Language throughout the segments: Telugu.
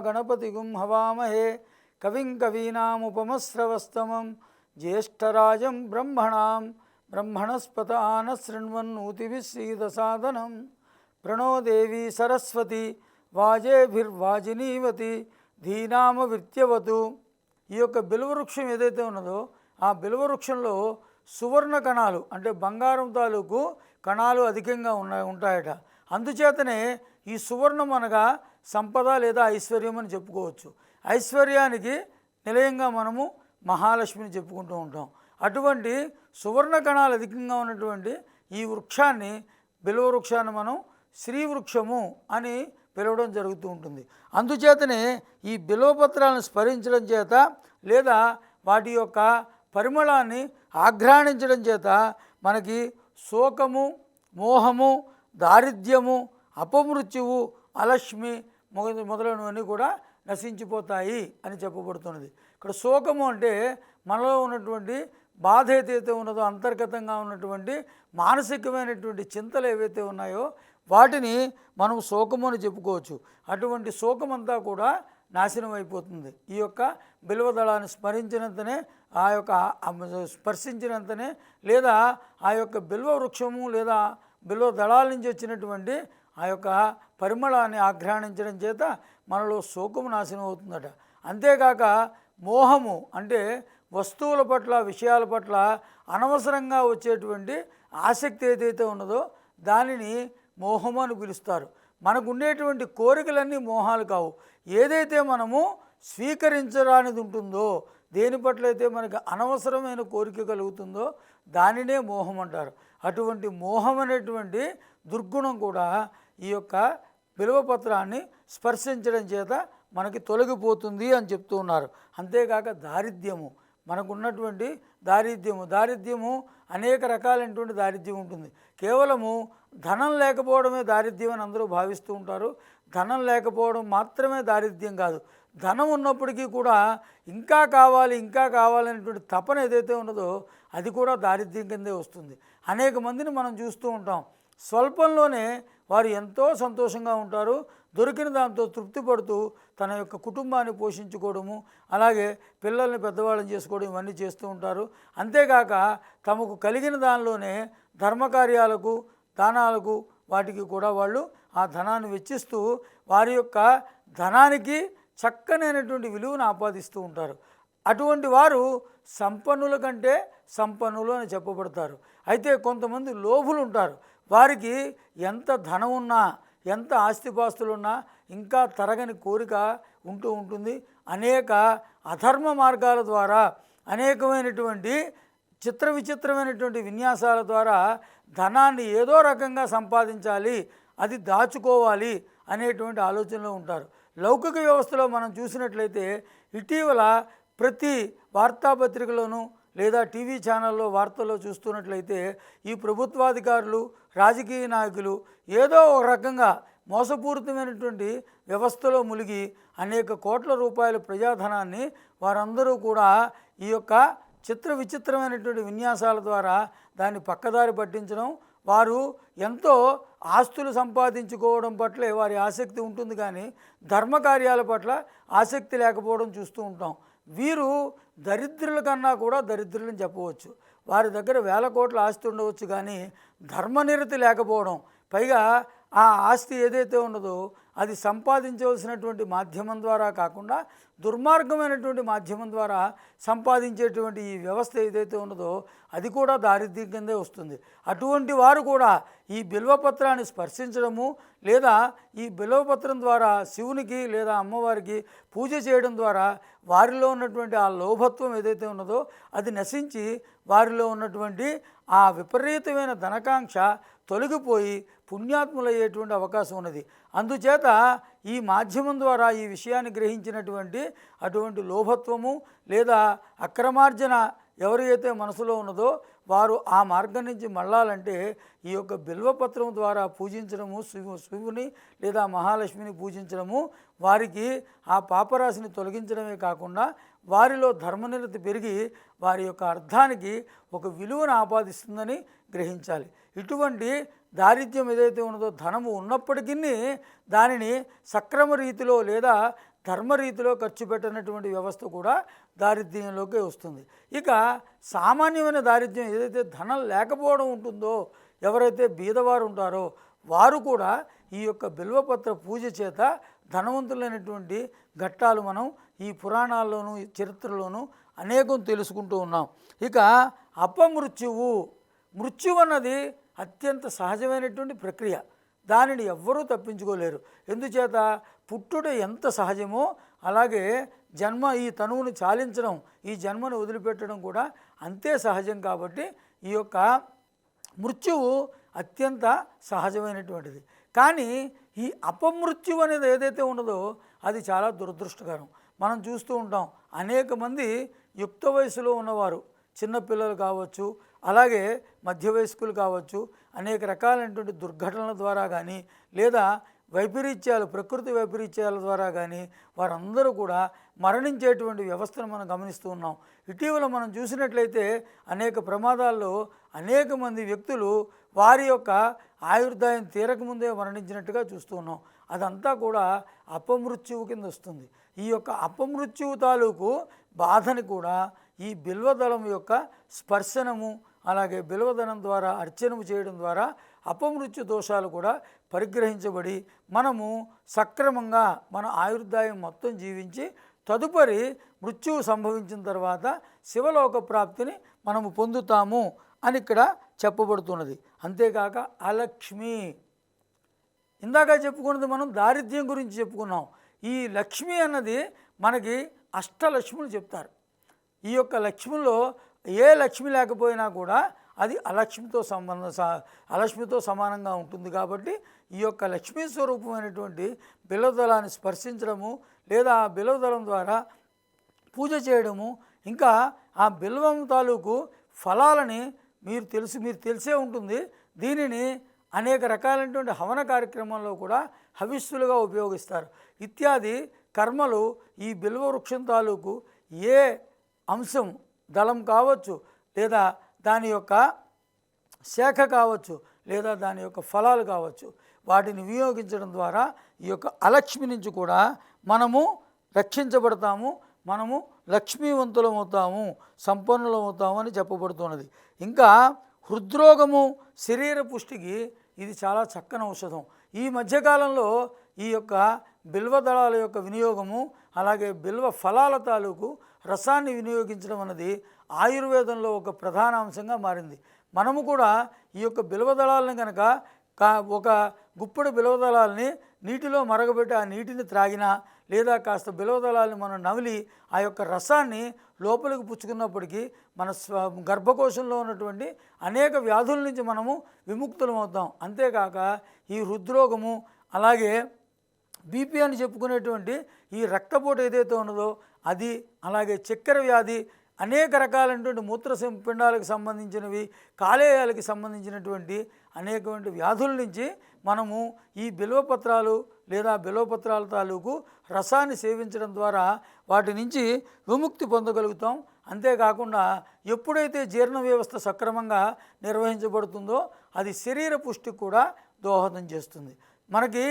गणपतिगुं हवामहे कविं कवीनामुपमश्रवस्तमं ज्येष्ठराजं ब्रह्मणस्पत आनशृण्वन्नोतिभिः प्रणो देवी सरस्वती वाजेभिर्वाजिनीवती धीनामवित्यवतु। ఈ యొక్క బిల్వవృక్షం ఏదైతే ఉన్నదో ఆ బిల్వవృక్షంలో సువర్ణ కణాలు అంటే బంగారం తాలూకు కణాలు అధికంగా ఉంటాయట. అందుచేతనే ఈ సువర్ణం అనగా సంపద లేదా ఐశ్వర్యం అని చెప్పుకోవచ్చు. ఐశ్వర్యానికి నిలయంగా మనము మహాలక్ష్మిని చెప్పుకుంటూ ఉంటాం. అటువంటి సువర్ణ కణాలు అధికంగా ఉన్నటువంటి ఈ వృక్షాన్ని బిల్వవృక్షాన్ని మనం శ్రీవృక్షము అని పిలవడం జరుగుతూ ఉంటుంది. అందుచేతనే ఈ బిల్వపత్రాలను స్మరించడం చేత లేదా వాటి యొక్క పరిమళాన్ని ఆఘ్రాణించడం చేత మనకి శోకము, మోహము, దారిద్ర్యము, అపమృత్యువు, అలక్ష్మి మొదలైనవన్నీ కూడా నశించిపోతాయి అని చెప్పబడుతున్నది. ఇక్కడ శోకము అంటే మనలో ఉన్నటువంటి బాధ ఏదైతే ఉన్నదో అంతర్గతంగా ఉన్నటువంటి మానసికమైనటువంటి చింతలు ఏవైతే ఉన్నాయో వాటిని మనం శోకము అని చెప్పుకోవచ్చు. అటువంటి శోకమంతా కూడా నాశనం అయిపోతుంది. ఈ యొక్క బిల్వదళాన్ని స్మరించినంతనే ఆ యొక్క స్పర్శించినంతనే లేదా ఆ యొక్క బిల్వ వృక్షము లేదా బిల్వ దళాల నుంచి వచ్చినటువంటి ఆ యొక్క పరిమళాన్ని ఆఘ్రాణించడం చేత మనలో శోకము నాశనం అవుతుందట. అంతేకాక మోహము అంటే వస్తువుల పట్ల విషయాల పట్ల అనవసరంగా వచ్చేటువంటి ఆసక్తి ఏదైతే ఉన్నదో దానిని మోహము అని పిలుస్తారు. మనకు ఉండేటువంటి కోరికలన్నీ మోహాలు కావు. ఏదైతే మనము స్వీకరించరానిది ఉంటుందో దేని పట్ల అయితే మనకు అనవసరమైన కోరిక కలుగుతుందో దానినే మోహం అంటారు. అటువంటి మోహం అనేటువంటి దుర్గుణం కూడా ఈ యొక్క బిల్వపత్రాన్ని స్పర్శించడం చేత మనకి తొలగిపోతుంది అని చెప్తూ ఉన్నారు. అంతేకాక దారిద్ర్యము మనకున్నటువంటి దారిద్ర్యము అనేక రకాలైనటువంటి దారిద్ర్యం ఉంటుంది. కేవలము ధనం లేకపోవడమే దారిద్ర్యం అని అందరూ భావిస్తూ ఉంటారు. ధనం లేకపోవడం మాత్రమే దారిద్ర్యం కాదు. ధనం ఉన్నప్పటికీ కూడా ఇంకా కావాలనేటువంటి తపన ఏదైతే ఉన్నదో అది కూడా దారిద్ర్యం కిందే వస్తుంది. అనేక మందిని మనం చూస్తూ ఉంటాం. స్వల్పంలోనే వారు ఎంతో సంతోషంగా ఉంటారు. దొరికిన దాంతో తృప్తి పడుతూ తన యొక్క కుటుంబాన్ని పోషించుకోవడము, అలాగే పిల్లల్ని పెద్దవాళ్ళని చేసుకోవడం ఇవన్నీ చేస్తూ ఉంటారు. అంతేకాక తమకు కలిగిన దానిలోనే ధర్మకార్యాలకు, దానాలకు వాటికి కూడా వాళ్ళు ఆ ధనాన్ని వెచ్చిస్తూ వారి యొక్క ధనానికి చక్కనైనటువంటి విలువను ఆపాదిస్తూ ఉంటారు. అటువంటి వారు సంపన్నుల కంటే సంపన్నులు అని చెప్పబడతారు. అయితే కొంతమంది లోభులు ఉంటారు. వారికి ఎంత ధనం ఉన్నా ఎంత ఆస్తిపాస్తులున్నా ఇంకా తరగని కోరిక ఉంటూ ఉంటుంది. అనేక అధర్మ మార్గాల ద్వారా అనేకమైనటువంటి విచిత్రమైనటువంటి విన్యాసాల ద్వారా ధనాన్ని ఏదో రకంగా సంపాదించాలి, అది దాచుకోవాలి అనేటువంటి ఆలోచనలో ఉంటారు. లౌకిక వ్యవస్థలో మనం చూసినట్లయితే ఇటీవల ప్రతి వార్తాపత్రికలోనూ లేదా టీవీ ఛానల్లో వార్తల్లో చూస్తున్నట్లయితే ఈ ప్రభుత్వాధికారులు, రాజకీయ నాయకులు ఏదో ఒక రకంగా మోసపూరితమైనటువంటి వ్యవస్థలో మునిగి అనేక కోట్ల రూపాయల ప్రజాధనాన్ని వారందరూ కూడా ఈ యొక్క విచిత్రమైనటువంటి విన్యాసాల ద్వారా దాన్ని పక్కదారి పట్టించడం, వారు ఎంతో ఆస్తులు సంపాదించుకోవడం పట్లే వారి ఆసక్తి ఉంటుంది, కానీ ధర్మకార్యాల పట్ల ఆసక్తి లేకపోవడం చూస్తూ ఉంటాం. వీరు దరిద్రుల కన్నా కూడా దరిద్రులని చెప్పవచ్చు. వారి దగ్గర వేల కోట్ల ఆస్తి ఉండవచ్చు, కానీ ధర్మనిరతి లేకపోవడం, పైగా ఆ ఆస్తి ఏదైతే ఉన్నదో అది సంపాదించవలసినటువంటి మాధ్యమం ద్వారా కాకుండా దుర్మార్గమైనటువంటి మాధ్యమం ద్వారా సంపాదించేటువంటి ఈ వ్యవస్థ ఏదైతే ఉన్నదో అది కూడా దారిద్ర్యం కిందే వస్తుంది. అటువంటి వారు కూడా ఈ బిల్వపత్రాన్ని స్పర్శించడము లేదా ఈ బిల్వపత్రం ద్వారా శివునికి లేదా అమ్మవారికి పూజ చేయడం ద్వారా వారిలో ఉన్నటువంటి ఆ లోభత్వం ఏదైతే ఉన్నదో అది నశించి వారిలో ఉన్నటువంటి ఆ విపరీతమైన ధనకాంక్ష తొలగిపోయి పుణ్యాత్ములయ్యేటువంటి అవకాశం ఉన్నది. అందుచేత ఈ మాధ్యమం ద్వారా ఈ విషయాన్ని గ్రహించినటువంటి అటువంటి లోభత్వము లేదా అక్రమార్జన ఎవరైతే మనసులో ఉన్నదో వారు ఆ మార్గం నుంచి మళ్ళాలంటే ఈ యొక్క బిల్వపత్రం ద్వారా పూజించడము, శివుని లేదా మహాలక్ష్మిని పూజించడము వారికి ఆ పాపరాశిని తొలగించడమే కాకుండా వారిలో ధర్మనిరతి పెరిగి వారి యొక్క అర్థానికి ఒక విలువను ఆపాదిస్తుందని గ్రహించాలి. ఇటువంటి దారిద్ర్యం ఏదైతే ఉన్నదో ధనము ఉన్నప్పటికీ దానిని సక్రమ రీతిలో లేదా ధర్మరీతిలో ఖర్చు పెట్టినటువంటి వ్యవస్థ కూడా దారిద్ర్యంలోకి వస్తుంది. ఇక సామాన్యమైన దారిద్ర్యం ఏదైతే ధనం లేకపోవడం ఉంటుందో, ఎవరైతే బీదవారు ఉంటారో వారు కూడా ఈ యొక్క బిల్వపత్ర పూజ చేత ధనవంతులైనటువంటి ఘట్టాలు మనం ఈ పురాణాల్లోనూ చరిత్రలోనూ అనేకం తెలుసుకుంటూ ఉన్నాం. ఇక అపమృత్యువు, మృత్యువు అన్నది అత్యంత సహజమైనటువంటి ప్రక్రియ. దానిని ఎవ్వరూ తప్పించుకోలేరు. ఎందుచేత పుట్టుట ఎంత సహజమో అలాగే జన్మ, ఈ తనువును చాలించడం, ఈ జన్మను వదిలిపెట్టడం కూడా అంతే సహజం. కాబట్టి ఈ యొక్క మృత్యువు అత్యంత సహజమైనటువంటిది. కానీ ఈ అపమృత్యువు అనేది ఏదైతే ఉన్నదో అది చాలా దురదృష్టకరం. మనం చూస్తూ ఉంటాం, అనేక మంది యుక్త వయసులో ఉన్నవారు, చిన్నపిల్లలు కావచ్చు, అలాగే మధ్య వయస్కులు కావచ్చు, అనేక రకాలైనటువంటి దుర్ఘటనల ద్వారా కానీ లేదా వైపరీత్యాలు, ప్రకృతి వైపరీత్యాల ద్వారా కానీ వారందరూ కూడా మరణించేటువంటి వ్యవస్థను మనం గమనిస్తూ ఉన్నాం. ఇటీవల మనం చూసినట్లయితే అనేక ప్రమాదాల్లో అనేక మంది వ్యక్తులు వారి యొక్క ఆయుర్దాయం తీరకముందే మరణించినట్టుగా చూస్తూ ఉన్నాం. అదంతా కూడా అపమృత్యువు కింద వస్తుంది. ఈ యొక్క అపమృత్యువు తాలూకు బాధని కూడా ఈ బిల్వదళం యొక్క స్పర్శనము, అలాగే బిల్వదళం ద్వారా అర్చనము చేయడం ద్వారా అపమృత్యు దోషాలు కూడా పరిగ్రహించబడి మనము సక్రమంగా మన ఆయుర్దాయం మొత్తం జీవించి తదుపరి మృత్యువు సంభవించిన తర్వాత శివలోక ప్రాప్తిని మనము పొందుతాము అని ఇక్కడ చెప్పబడుతున్నది. అంతేకాక అలక్ష్మి, ఇందాక చెప్పుకున్నది మనం దారిద్ర్యం గురించి చెప్పుకున్నాం. ఈ లక్ష్మి అన్నది మనకి అష్టలక్ష్ములు చెప్తారు. ఈ యొక్క లక్ష్మిలో ఏ లక్ష్మి లేకపోయినా కూడా అది అలక్ష్మితో సమానంగా ఉంటుంది. కాబట్టి ఈ యొక్క లక్ష్మీ స్వరూపమైనటువంటి బిల్వదళాన్ని స్పర్శించడము లేదా ఆ బిల్వదళం ద్వారా పూజ చేయడము, ఇంకా ఆ బిల్వం తాలూకు ఫలాలని మీరు తెలిసే ఉంటుంది. దీనిని అనేక రకాలైనటువంటి హవన కార్యక్రమంలో కూడా హవిస్సులుగా ఉపయోగిస్తారు. ఇత్యాది కర్మలు ఈ బిల్వ వృక్షం తాలూకు ఏ అంశం, దళం కావచ్చు, లేదా దాని యొక్క శాఖ కావచ్చు, లేదా దాని యొక్క ఫలాలు కావచ్చు, వాటిని వినియోగించడం ద్వారా ఈ యొక్క అలక్ష్మి నుంచి కూడా మనము రక్షించబడతాము, మనము లక్ష్మీవంతులమవుతాము, సంపన్నులమవుతాము అని చెప్పబడుతున్నది. ఇంకా హృద్రోగము, శరీర పుష్టికి ఇది చాలా చక్కని ఔషధం. ఈ మధ్యకాలంలో ఈ యొక్క బిల్వదళాల యొక్క వినియోగము, అలాగే బిల్వ ఫలాల తాలూకు రసాన్ని వినియోగించడం అన్నది ఆయుర్వేదంలో ఒక ప్రధాన అంశంగా మారింది. మనము కూడా ఈ యొక్క బిల్వదళాలను కనుక ఒక గుప్పెడు బిల్వదళాలని నీటిలో మరగబెట్టి ఆ నీటిని త్రాగినా, లేదా కాస్త బిల్వదళాలని మనం నమిలి ఆ యొక్క రసాన్ని లోపలికి పుచ్చుకున్నప్పటికీ మన గర్భకోశంలో ఉన్నటువంటి అనేక వ్యాధుల నుంచి మనము విముక్తులం అవుతాం. అంతేకాక ఈ హృద్రోగము, అలాగే బీపీ అని చెప్పుకునేటువంటి ఈ రక్తపోటు ఏదైతే ఉన్నదో అది, అలాగే చక్కెర వ్యాధి, అనేక రకాలైనటువంటి మూత్రపిండాలకు సంబంధించినవి, కాలేయాలకి సంబంధించినటువంటి అనేకమైన వ్యాధుల నుంచి మనము ఈ బిల్వపత్రాలు లేదా బిల్వపత్రాల తాలూకు రసాన్ని సేవించడం ద్వారా వాటి నుంచి విముక్తి పొందగలుగుతాం. అంతేకాకుండా ఎప్పుడైతే జీర్ణ వ్యవస్థ సక్రమంగా నిర్వహించబడుతుందో అది శరీర పుష్టికి కూడా దోహదం చేస్తుంది. మనకి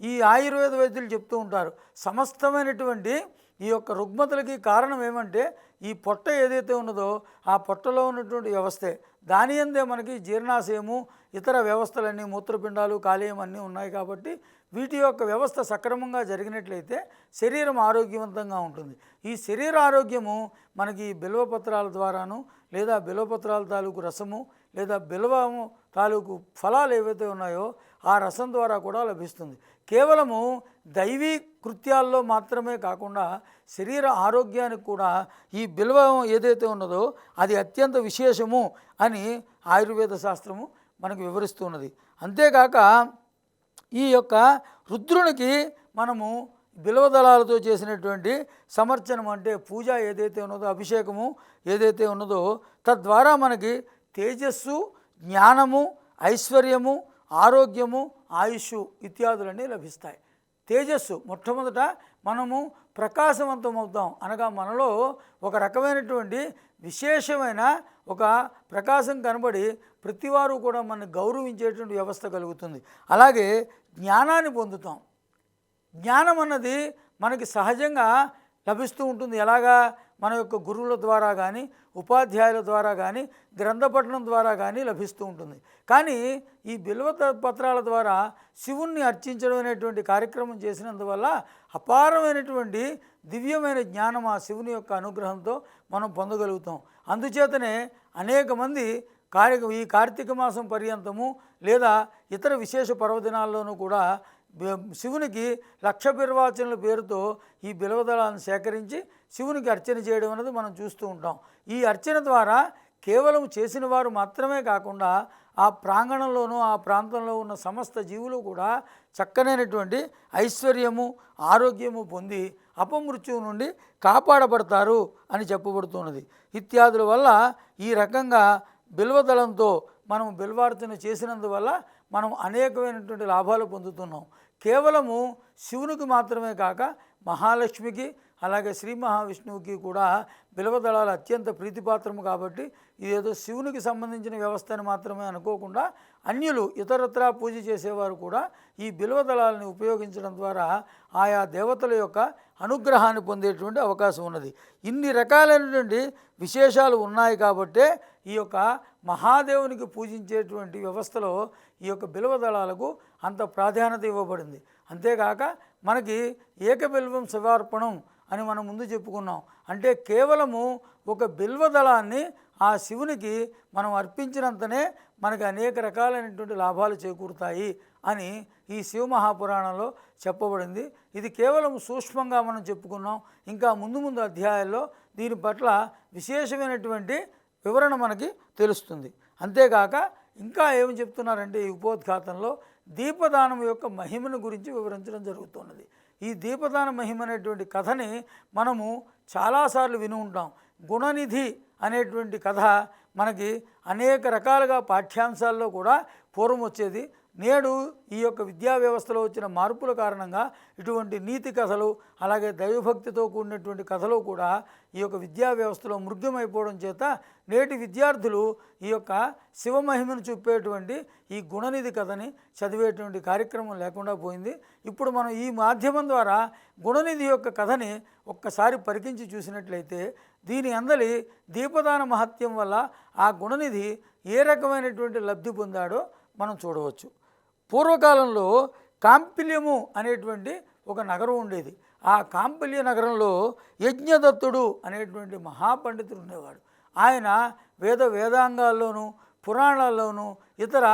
ఈ ఆయుర్వేద వైద్యులు చెప్తూ ఉంటారు, సమస్తమైనటువంటి ఈ యొక్క రుగ్మతలకి కారణం ఏమంటే ఈ పొట్ట ఏదైతే ఉన్నదో ఆ పొట్టలో ఉన్నటువంటి వ్యవస్థే, దాని అందే మనకి జీర్ణాశయము, ఇతర వ్యవస్థలన్నీ, మూత్రపిండాలు, కాలేయం అన్నీ ఉన్నాయి. కాబట్టి వీటి యొక్క వ్యవస్థ సక్రమంగా జరిగినట్లయితే శరీరం ఆరోగ్యవంతంగా ఉంటుంది. ఈ శరీర ఆరోగ్యము మనకి బిల్వపత్రాల ద్వారాను, లేదా బిల్వపత్రాల తాలూకు రసము, లేదా బిల్వము తాలూకు ఫలాలు ఏవైతే ఉన్నాయో ఆ రసం ద్వారా కూడా లభిస్తుంది. కేవలము దైవీ కృత్యాల్లో మాత్రమే కాకుండా శరీర ఆరోగ్యానికి కూడా ఈ బిల్వం ఏదైతే ఉన్నదో అది అత్యంత విశేషము అని ఆయుర్వేద శాస్త్రము మనకు వివరిస్తున్నది. అంతేకాక ఈ యొక్క రుద్రునికి మనము బిల్వదళాలతో చేసినటువంటి సమర్చనం అంటే పూజ ఏదైతే ఉన్నదో, అభిషేకము ఏదైతే ఉన్నదో తద్వారా మనకి తేజస్సు, జ్ఞానము, ఐశ్వర్యము, ఆరోగ్యము, ఆయుష్ ఇత్యాదులన్నీ లభిస్తాయి. తేజస్సు, మొట్టమొదట మనము ప్రకాశవంతం అవుతాం, అనగా మనలో ఒక రకమైనటువంటి విశేషమైన ఒక ప్రకాశం కనబడి ప్రతివారు కూడా మనల్ని గౌరవించేటువంటి వ్యవస్థ కలుగుతుంది. అలాగే జ్ఞానాన్ని పొందుతాం. జ్ఞానం అన్నది మనకి సహజంగా లభిస్తూ ఉంటుంది. ఎలాగా? మన యొక్క గురువుల ద్వారా కానీ, ఉపాధ్యాయుల ద్వారా కానీ, గ్రంథపఠనం ద్వారా కానీ లభిస్తూ ఉంటుంది. కానీ ఈ బిల్వ పత్రాల ద్వారా శివుణ్ణి అర్చించడం అనేటువంటి కార్యక్రమం చేసినందువల్ల అపారమైనటువంటి దివ్యమైన జ్ఞానం ఆ శివుని యొక్క అనుగ్రహంతో మనం పొందగలుగుతాం. అందుచేతనే అనేక మంది ఈ కార్తీక మాసం పర్యంతము లేదా ఇతర విశేష పర్వదినాల్లోనూ కూడా శివునికి లక్ష బిల్వార్చనల పేరుతో ఈ బిల్వదళాలను సేకరించి శివునికి అర్చన చేయడం అనేది మనం చూస్తూ ఉంటాం. ఈ అర్చన ద్వారా కేవలం చేసిన వారు మాత్రమే కాకుండా ఆ ప్రాంగణంలోనూ ఆ ప్రాంతంలో ఉన్న సమస్త జీవులు కూడా చక్కనైనటువంటి ఐశ్వర్యము, ఆరోగ్యము పొంది అపమృత్యువు నుండి కాపాడబడతారు అని చెప్పబడుతున్నది. ఇత్యాదుల వల్ల ఈ రకంగా బిల్వదళంతో మనం బిల్వార్చన చేసినందువల్ల మనం అనేకమైనటువంటి లాభాలు పొందుతున్నాం. కేవలము శివునికి మాత్రమే కాక మహాలక్ష్మికి అలాగే శ్రీ మహావిష్ణువుకి కూడా బిల్వదళాలు అత్యంత ప్రీతిపాత్రము కాబట్టి ఇదేదో శివునికి సంబంధించిన వ్యవస్థ అని మాత్రమే అనుకోకుండా అన్యులు ఇతరత్రా పూజ చేసేవారు కూడా ఈ బిల్వదళాలని ఉపయోగించడం ద్వారా ఆయా దేవతల యొక్క అనుగ్రహాన్ని పొందేటువంటి అవకాశం ఉన్నది. ఇన్ని రకాలైనటువంటి విశేషాలు ఉన్నాయి కాబట్టే ఈ యొక్క మహాదేవునికి పూజించేటువంటి వ్యవస్థలో ఈ యొక్క బిల్వదళాలకు అంత ప్రాధాన్యత ఇవ్వబడింది. అంతేకాక మనకి ఏకబిల్వం శివార్పణం అని మనం ముందు చెప్పుకున్నాం. అంటే కేవలము ఒక బిల్వదళాన్ని ఆ శివునికి మనం అర్పించినంతనే మనకి అనేక రకాలైనటువంటి లాభాలు చేకూరుతాయి అని ఈ శివ మహాపురాణంలో చెప్పబడింది. ఇది కేవలం సూక్ష్మంగా మనం చెప్పుకున్నాం. ఇంకా ముందు ముందు అధ్యాయాల్లో దీని పట్ల విశేషమైనటువంటి వివరణ మనకి తెలుస్తుంది. అంతేకాక ఇంకా ఏమి చెప్తున్నారంటే ఈ ఉపోద్ఘాతంలో దీపదానం యొక్క మహిమను గురించి వివరించడం జరుగుతున్నది. ఈ దీపదాన మహిమ అనేటువంటి కథని మనము చాలాసార్లు విని ఉంటాం. గుణనిధి అనేటువంటి కథ మనకి అనేక రకాలుగా పాఠ్యాంశాల్లో కూడా పూర్వం వచ్చేది. నేడు ఈ యొక్క విద్యా వ్యవస్థలో వచ్చిన మార్పుల కారణంగా ఇటువంటి నీతి కథలు అలాగే దైవభక్తితో కూడినటువంటి కథలు కూడా ఈ యొక్క విద్యా వ్యవస్థలో మృగ్యమైపోవడం చేత నేటి విద్యార్థులు ఈ యొక్క శివమహిమను చూపేటువంటి ఈ గుణనిధి కథని చదివేటువంటి కార్యక్రమం లేకుండా పోయింది. ఇప్పుడు మనం ఈ మాధ్యమం ద్వారా గుణనిధి యొక్క కథని ఒక్కసారి పరికించి చూసినట్లయితే దీని అందలి దీపదాన మహత్యం వల్ల ఆ గుణనిధి ఏ రకమైనటువంటి లబ్ధి పొందాడో మనం చూడవచ్చు. పూర్వకాలంలో కాంపిల్యము అనేటువంటి ఒక నగరం ఉండేది. ఆ కాంపిల్య నగరంలో యజ్ఞదత్తుడు అనేటువంటి మహాపండితుడు ఉండేవాడు. ఆయన వేదాంగాల్లోనూ పురాణాల్లోనూ ఇతర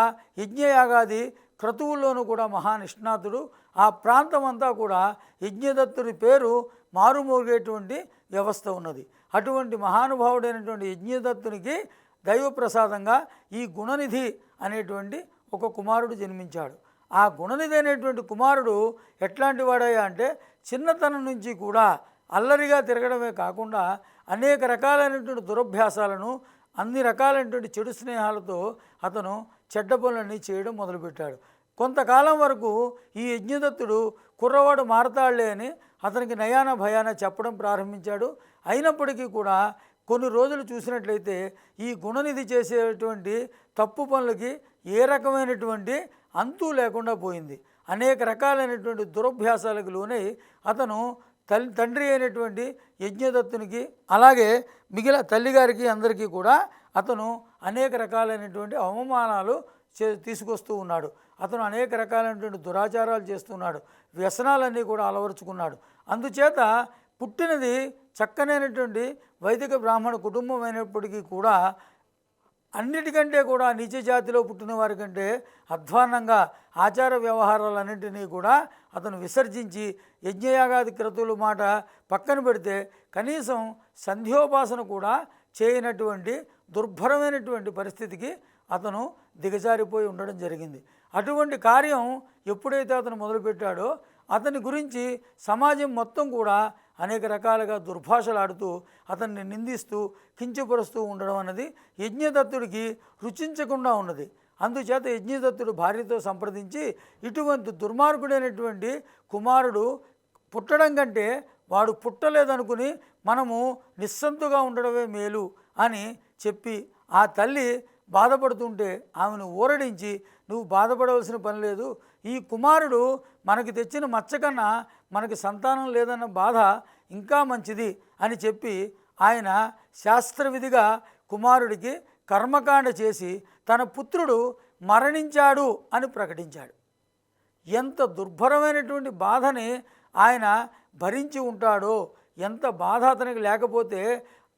యజ్ఞయాగాది క్రతువుల్లోనూ కూడా మహానిష్ణాతుడు. ఆ ప్రాంతం అంతా కూడా యజ్ఞదత్తుడి పేరు మారుమోగేటువంటి వ్యవస్థ ఉన్నది. అటువంటి మహానుభావుడైనటువంటి యజ్ఞదత్తునికి దైవప్రసాదంగా ఈ గుణనిధి అనేటువంటి ఒక కుమారుడు జన్మించాడు. ఆ గుణనిధి అనేటువంటి కుమారుడు ఎట్లాంటి వాడయ్యా అంటే చిన్నతనం నుంచి కూడా అల్లరిగా తిరగడమే కాకుండా అనేక రకాలైనటువంటి దురభ్యాసాలను అన్ని రకాలైనటువంటి చెడు స్నేహాలతో అతను చెడ్డ పనులన్నీ చేయడం మొదలుపెట్టాడు. కొంతకాలం వరకు ఈ యజ్ఞదత్తుడు కుర్రవాడు మారతాళ్లే అని అతనికి నయాన భయాన చెప్పడం ప్రారంభించాడు. అయినప్పటికీ కూడా కొన్ని రోజులు చూసినట్లయితే ఈ గుణనిధి చేసేటువంటి తప్పు పనులకి ఏ రకమైనటువంటి అంతు లేకుండా పోయింది. అనేక రకాలైనటువంటి దురభ్యాసాలకు లోనై అతను తండ్రి అయినటువంటి యజ్ఞదత్తునికి అలాగే మిగిలిన తల్లిగారికి అందరికీ కూడా అతను అనేక రకాలైనటువంటి అవమానాలు తీసుకొస్తూ ఉన్నాడు. అతను అనేక రకాలైనటువంటి దురాచారాలు చేస్తున్నాడు. వ్యసనాలన్నీ కూడా అలవరుచుకున్నాడు. అందుచేత పుట్టినది చక్కనైనటువంటి వైదిక బ్రాహ్మణ కుటుంబం అయినప్పటికీ కూడా అన్నిటికంటే కూడా నీచ జాతిలో పుట్టిన వారి కంటే అధ్వాన్నంగా ఆచార వ్యవహారాలన్నింటినీ కూడా అతను విసర్జించి యజ్ఞయాగాది క్రతువుల మాట పక్కన పెడితే కనీసం సంధ్యోపాసన కూడా చేయనటువంటి దుర్భరమైనటువంటి పరిస్థితికి అతను దిగజారిపోయి ఉండడం జరిగింది. అటువంటి కార్యం ఎప్పుడైతే అతను మొదలుపెట్టాడో అతని గురించి సమాజం మొత్తం కూడా అనేక రకాలుగా దుర్భాషలాడుతూ అతన్ని నిందిస్తూ కించపరుస్తూ ఉండడం అన్నది యజ్ఞదత్తుడికి రుచించకుండా ఉన్నది. అందుచేత యజ్ఞదత్తుడు భార్యతో సంప్రదించి ఇటువంటి దుర్మార్గుడైనటువంటి కుమారుడు పుట్టడం కంటే వాడు పుట్టలేదనుకుని మనము నిస్సంతుగా ఉండడమే మేలు అని చెప్పి ఆ తల్లి బాధపడుతుంటే ఆమెను ఊరడించి నువ్వు బాధపడవలసిన పని లేదు, ఈ కుమారుడు మనకి తెచ్చిన మచ్చ కన్నా మనకి సంతానం లేదన్న బాధ ఇంకా మంచిది అని చెప్పి ఆయన శాస్త్రవిధిగా కుమారుడికి కర్మకాండ చేసి తన పుత్రుడు మరణించాడు అని ప్రకటించాడు. ఎంత దుర్భరమైనటువంటి బాధని ఆయన భరించి ఉంటాడో, ఎంత బాధ అతనికి లేకపోతే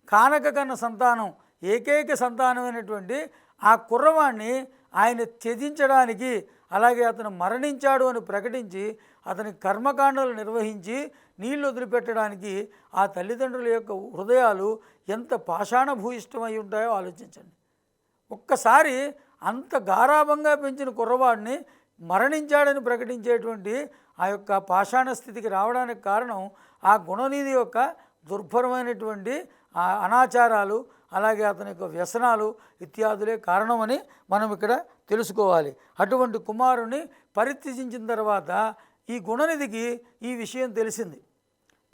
కానక కన్న సంతానం, ఏకైక సంతానమైనటువంటి ఆ కుర్రవాణ్ణి ఆయన త్యజించడానికి, అలాగే అతను మరణించాడు అని ప్రకటించి అతని కర్మకాండలు నిర్వహించి నీళ్లు వదిలిపెట్టడానికి ఆ తల్లిదండ్రుల యొక్క హృదయాలు ఎంత పాషాణభూయిష్టమై ఉంటాయో ఆలోచించండి. ఒక్కసారి అంత గారాభంగా పెంచిన కుర్రవాడిని మరణించాడని ప్రకటించేటువంటి ఆ యొక్క పాషాణ స్థితికి రావడానికి కారణం ఆ గుణనిధి యొక్క దుర్భరమైనటువంటి అనాచారాలు, అలాగే అతని యొక్క వ్యసనాలు ఇత్యాదులే కారణమని మనం ఇక్కడ తెలుసుకోవాలి. అటువంటి కుమారుని పరిత్యజించిన తర్వాత ఈ గుణనిధికి ఈ విషయం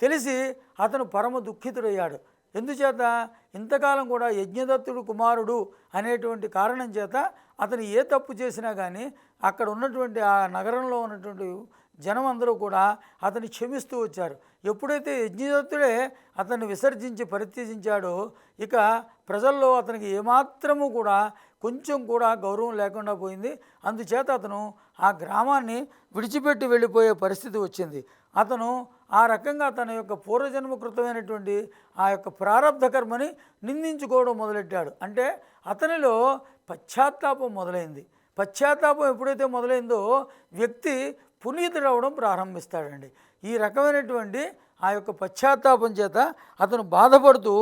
తెలిసి అతను పరమ దుఃఖితుడయ్యాడు. ఎందుచేత ఇంతకాలం కూడా యజ్ఞదత్తుడు కుమారుడు అనేటువంటి కారణం చేత అతను ఏ తప్పు చేసినా కానీ అక్కడ ఉన్నటువంటి ఆ నగరంలో ఉన్నటువంటి జనం అందరూ కూడా అతన్ని క్షమిస్తూ వచ్చారు. ఎప్పుడైతే యజ్ఞదత్తుడే అతన్ని విసర్జించి పరిత్యజించాడో ఇక ప్రజల్లో అతనికి ఏమాత్రము కూడా కొంచెం కూడా గౌరవం లేకుండా పోయింది. అందుచేత అతను ఆ గ్రామాన్ని విడిచిపెట్టి వెళ్ళిపోయే పరిస్థితి వచ్చింది. అతను ఆ రకంగా తన యొక్క పూర్వజన్మకృతమైనటువంటి ఆ యొక్క ప్రారబ్ధ కర్మని నిందించుకోవడం మొదలెట్టాడు. అంటే అతనిలో పశ్చాత్తాపం మొదలైంది. పశ్చాత్తాపం ఎప్పుడైతే మొదలైందో వ్యక్తి పునీతుడవడం ప్రారంభిస్తాడండి. ఈ రకమైనటువంటి ఆ యొక్క పశ్చాత్తాపం చేత అతను బాధపడుతూ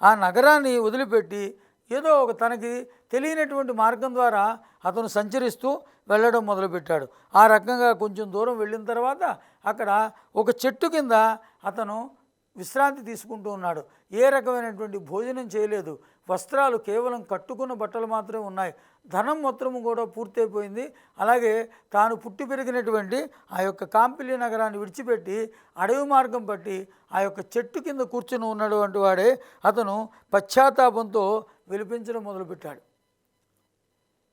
ఆ నగరాన్ని వదిలిపెట్టి ఏదో ఒక తనకి తెలియనటువంటి మార్గం ద్వారా అతను సంచరిస్తూ వెళ్ళడం మొదలుపెట్టాడు. ఆ రకంగా కొంచెం దూరం వెళ్ళిన తర్వాత అక్కడ ఒక చెట్టు కింద అతను విశ్రాంతి తీసుకుంటూ ఉన్నాడు. ఏ రకమైనటువంటి భోజనం చేయలేదు. వస్త్రాలు కేవలం కట్టుకున్న బట్టలు మాత్రమే ఉన్నాయి. ధనం మొత్తము కూడా పూర్తయిపోయింది. అలాగే తాను పుట్టి పెరిగినటువంటి ఆ యొక్క కాంపిల్లి నగరాన్ని విడిచిపెట్టి అడవి మార్గం పట్టి ఆ యొక్క చెట్టు కింద కూర్చుని ఉన్నటువంటి వాడే అతను పశ్చాత్తాపంతో విలిపించడం మొదలుపెట్టాడు.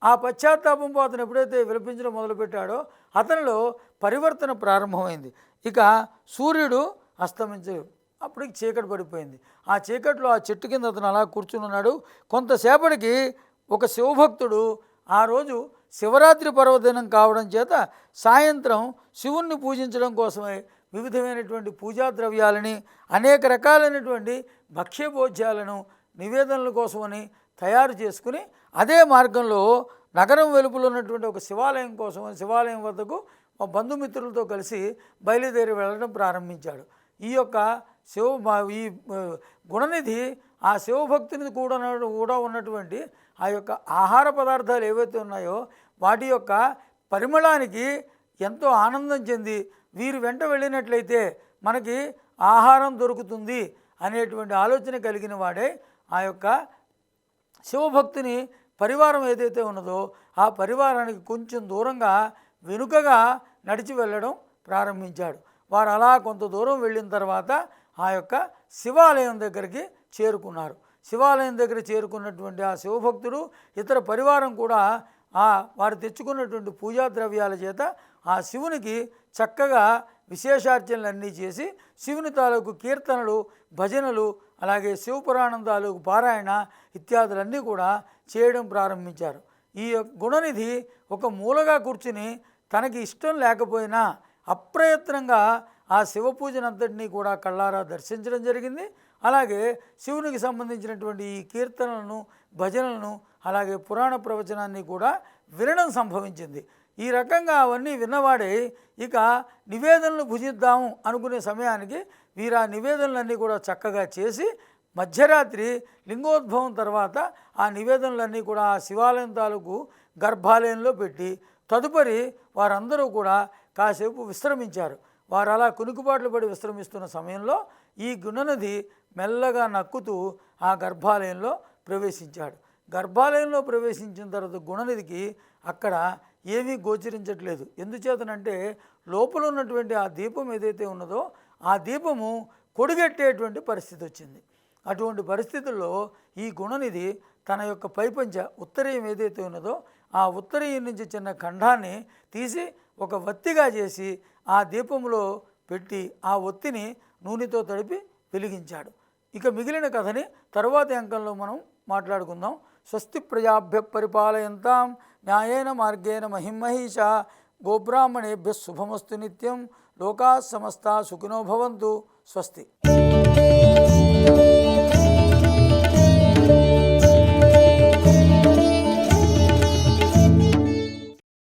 ఆ పశ్చాత్తాపంతో అతను ఎప్పుడైతే విలపించడం మొదలుపెట్టాడో అతనిలో పరివర్తన ప్రారంభమైంది. ఇక సూర్యుడు అస్తమించు, అప్పటికి చీకటి పడిపోయింది. ఆ చీకట్లో ఆ చెట్టు కింద అతను అలా కూర్చుని ఉన్నాడు. కొంతసేపటికి ఒక శివభక్తుడు, ఆ రోజు శివరాత్రి పర్వదినం కావడం చేత సాయంత్రం శివుణ్ణి పూజించడం కోసమే వివిధమైనటువంటి పూజా ద్రవ్యాలని, అనేక రకాలైనటువంటి భక్ష్యభోజ్యాలను నివేదనల కోసమని తయారు చేసుకుని అదే మార్గంలో నగరం వెలుపల ఉన్నటువంటి ఒక శివాలయం కోసం శివాలయం వద్దకు మా బంధుమిత్రులతో కలిసి బయలుదేరి వెళ్ళడం ప్రారంభించాడు. ఈ యొక్క ఈ గుణనిధి ఆ శివభక్తిని కూడా ఉన్నటువంటి ఆ యొక్క ఆహార పదార్థాలు ఏవైతే ఉన్నాయో వాటి యొక్క పరిమళానికి ఎంతో ఆనందం చెంది వీరు వెంట వెళ్ళినట్లయితే మనకి ఆహారం దొరుకుతుంది అనేటువంటి ఆలోచన కలిగిన వాడే ఆ యొక్క శివభక్తిని పరివారం ఏదైతే ఉన్నదో ఆ పరివారానికి కొంచెం దూరంగా వెనుకగా నడిచి వెళ్ళడం ప్రారంభించాడు. వారు అలా కొంత దూరం వెళ్ళిన తర్వాత ఆ యొక్క శివాలయం దగ్గరికి చేరుకున్నారు. శివాలయం దగ్గర చేరుకున్నటువంటి ఆ శివభక్తుడు ఇతర పరివారం కూడా వారు తెచ్చుకున్నటువంటి పూజా ద్రవ్యాల చేత ఆ శివునికి చక్కగా విశేషార్చనలన్నీ చేసి శివుని తాలూకు కీర్తనలు, భజనలు, అలాగే శివపురాణం తాలూకు పారాయణ ఇత్యాదులన్నీ కూడా చేయడం ప్రారంభించారు. ఈ గుణనిధి ఒక మూలగా కూర్చుని తనకి ఇష్టం లేకపోయినా అప్రయత్నంగా ఆ శివ పూజనంతటినీ కూడా కళ్ళారా దర్శించడం జరిగింది. అలాగే శివునికి సంబంధించినటువంటి ఈ కీర్తనలను, భజనలను, అలాగే పురాణ ప్రవచనాన్ని కూడా వినడం సంభవించింది. ఈ రకంగా అవన్నీ విన్నవాడే ఇక నివేదనలు భుజిద్దాము అనుకునే సమయానికి వీరు ఆ నివేదనలన్నీ కూడా చక్కగా చేసి మధ్యరాత్రి లింగోద్భవం తర్వాత ఆ నివేదనలన్నీ కూడా ఆ శివాలయం తాలూకు గర్భాలయంలో పెట్టి తదుపరి వారందరూ కూడా కాసేపు విశ్రమించారు. వారు అలా కునుకుబాట్లు పడి విశ్రమిస్తున్న సమయంలో ఈ గుణనిధి మెల్లగా నక్కుతూ ఆ గర్భాలయంలో ప్రవేశించాడు. గర్భాలయంలో ప్రవేశించిన తర్వాత గుణనిధికి అక్కడ ఏమీ గోచరించట్లేదు. ఎందుచేతనంటే లోపల ఉన్నటువంటి ఆ దీపం ఏదైతే ఉన్నదో ఆ దీపము కొడిగట్టేటువంటి పరిస్థితి వచ్చింది. అటువంటి పరిస్థితుల్లో ఈ గుణనిధి తన యొక్క పైపంచ ఉత్తరీయం ఏదైతే ఉన్నదో ఆ ఉత్తరీయం నుంచి చిన్న ఖండాన్ని తీసి ఒక వత్తిగా చేసి ఆ దీపంలో పెట్టి ఆ ఒత్తిని నూనెతో తడిపి వెలిగించాడు. ఇక మిగిలిన కథని తరువాతి అంకంలో మనం మాట్లాడుకుందాం. స్వస్తి ప్రజాభ్య పరిపాలయంతాం న్యాయేన మార్గేణ మహిమహీష గోబ్రాహ్మణేభ్య శుభమస్తు నిత్యం లోకా సమస్తా సుఖినో భవంతు. స్వస్తి.